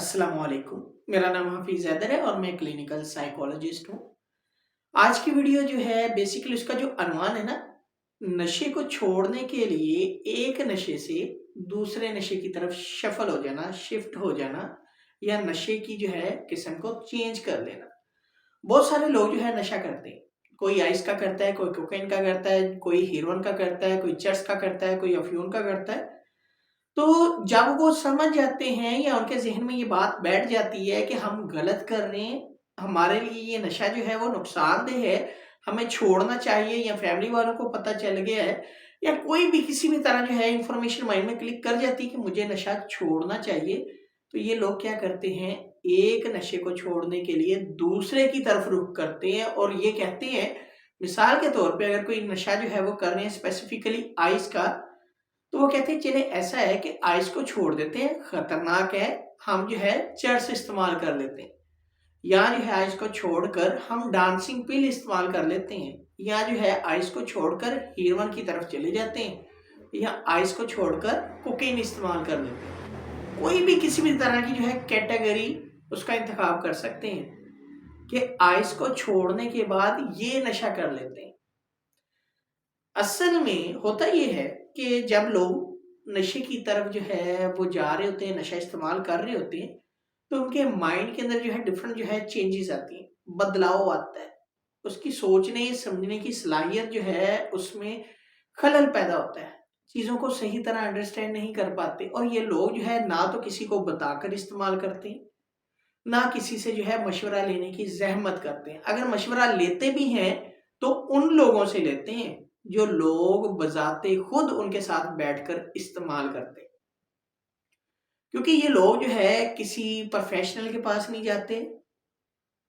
अस्सलाम वालेकुम। मेरा नाम हफीज़ हैदर है और मैं क्लिनिकल साइकोलॉजिस्ट हूँ। आज की वीडियो जो है बेसिकली उसका जो अनवान है ना, नशे को छोड़ने के लिए एक नशे से दूसरे नशे की तरफ शफल हो जाना, शिफ्ट हो जाना या नशे की जो है किस्म को चेंज कर लेना। बहुत सारे लोग जो है नशा करते हैं। कोई आइस का करता है, कोई कोकेन का करता है, कोई हेरोइन का करता है, कोई चरस का करता है, कोई अफ्यून का करता है। तो जब वो समझ जाते हैं या उनके ज़हन में ये बात बैठ जाती है कि हम गलत कर रहे हैं, हमारे लिए ये नशा जो है वो नुकसानदेह है, हमें छोड़ना चाहिए या फैमिली वालों को पता चल गया है या कोई भी किसी भी तरह जो है इन्फॉर्मेशन माइंड में क्लिक कर जाती है कि मुझे नशा छोड़ना चाहिए, तो ये लोग क्या करते हैं, एक नशे को छोड़ने के लिए दूसरे की तरफ रुख करते हैं और ये कहते हैं, मिसाल के तौर पे अगर कोई नशा जो है वो कर रहे हैं स्पेसिफिकली आइस का, तो वो कहते हैं चलिए ऐसा है कि आइस को छोड़ देते हैं, खतरनाक है, हम जो है चरस इस्तेमाल कर लेते हैं, या जो है आइस को छोड़कर हम डांसिंग पिल इस्तेमाल कर लेते हैं, या जो है आइस को छोड़कर हीरोइन की तरफ चले जाते हैं, या आइस को छोड़कर कोकेन इस्तेमाल कर लेते हैं। कोई भी किसी भी तरह की जो है कैटेगरी उसका इंतखाब कर सकते हैं कि आइस को छोड़ने के बाद ये नशा कर लेते हैं। असल में होता ये है कि जब लोग नशे की तरफ जो है वो जा रहे होते हैं, नशा इस्तेमाल कर रहे होते हैं, तो उनके माइंड के अंदर जो है डिफरेंट जो है चेंजेस आती हैं, बदलाव आता है। उसकी सोचने समझने की सलाहियत जो है उसमें खलल पैदा होता है। चीज़ों को सही तरह अंडरस्टैंड नहीं कर पाते और ये लोग जो है ना तो किसी को बताकर इस्तेमाल करते हैं, ना किसी से जो है मशवरा लेने की ज़हमत करते हैं। अगर मशवरा लेते भी हैं तो उन लोगों से लेते हैं जो लोग बजाते खुद उनके साथ बैठकर इस्तेमाल करते हैं। क्योंकि ये लोग जो है किसी प्रोफेशनल के पास नहीं जाते,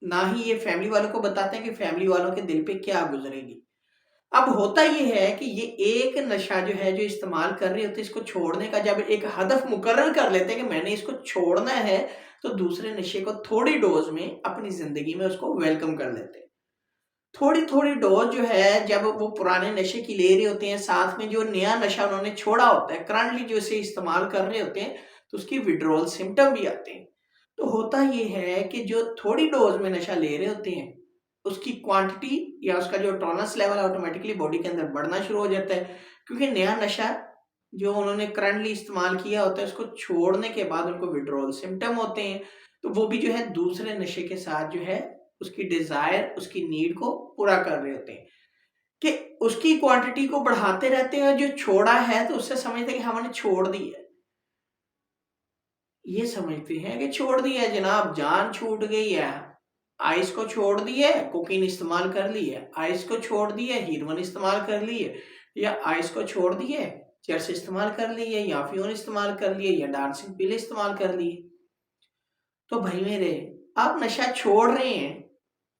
ना ही ये फैमिली वालों को बताते हैं कि फैमिली वालों के दिल पे क्या गुजरेगी। अब होता ये है कि ये एक नशा जो है जो इस्तेमाल कर रहे होते हैं, इसको छोड़ने का जब एक हदफ मुकर्रर कर लेते हैं कि मैंने इसको छोड़ना है, तो दूसरे नशे को थोड़ी डोज में अपनी जिंदगी में उसको वेलकम कर लेते हैं। थोड़ी थोड़ी डोज जो है जब वो पुराने नशे की ले रहे होते हैं, साथ में जो नया नशा उन्होंने छोड़ा होता है, करंटली जो इसे इस्तेमाल कर रहे होते हैं, तो उसकी विड्रॉल सिम्टम भी आते हैं। तो होता ये है कि जो थोड़ी डोज में नशा ले रहे होते हैं, उसकी क्वांटिटी या उसका जो टॉलरेंस लेवल ऑटोमेटिकली बॉडी के अंदर बढ़ना शुरू हो जाता है, क्योंकि नया नशा जो उन्होंने करंटली इस्तेमाल किया होता है उसको छोड़ने के बाद उनको विड्रॉल सिम्टम होते हैं। तो वो भी जो है दूसरे नशे के साथ जो है उसकी डिजायर, उसकी नीड को पूरा कर रहे होते हैं कि उसकी क्वांटिटी को बढ़ाते रहते हैं और जो छोड़ा है तो उससे समझते हैं कि हमने छोड़ दी है। ये समझते हैं कि छोड़ दिया है जनाब, जान छूट गई है, आइस को छोड़ दी है, कोकीन इस्तेमाल कर ली है, आइस को छोड़ दी है, हीरोइन इस्तेमाल कर ली है, या आइस को छोड़ दी है, चरस इस्तेमाल कर ली है, या अफ्यून इस्तेमाल कर लिए, या डांसिंग पिल इस्तेमाल कर ली है। तो भाई मेरे, आप नशा छोड़ रहे हैं,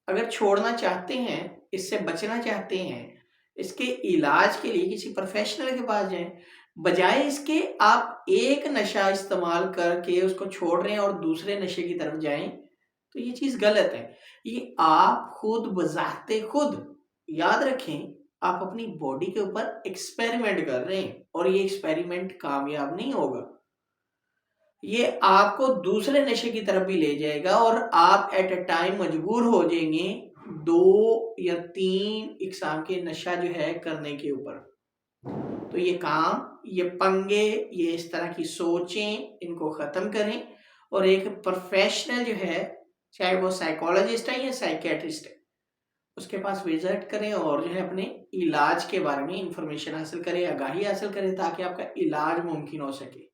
अगर छोड़ना चाहते हैं, इससे बचना चाहते हैं, इसके इलाज के लिए किसी प्रोफेशनल के पास जाएं। बजाय इसके आप एक नशा इस्तेमाल करके उसको छोड़ रहे हैं और दूसरे नशे की तरफ जाएं, तो ये चीज गलत है। ये आप खुद बजाते खुद, याद रखें, आप अपनी बॉडी के ऊपर एक्सपेरिमेंट कर रहे हैं और ये एक्सपेरिमेंट कामयाब नहीं होगा। ये आपको दूसरे नशे की तरफ भी ले जाएगा और आप एट अ टाइम मजबूर हो जाएंगे 2 या 3 इकसाम के नशा जो है करने के ऊपर। तो ये काम, ये पंगे, ये इस तरह की सोचें, इनको खत्म करें और एक प्रोफेशनल जो है, चाहे वो साइकोलॉजिस्ट है या साइकेट्रिस्ट है, उसके पास विजिट करें और जो है अपने इलाज के बारे में इंफॉर्मेशन हासिल करें, आगाही हासिल करें, ताकि आपका इलाज मुमकिन हो सके।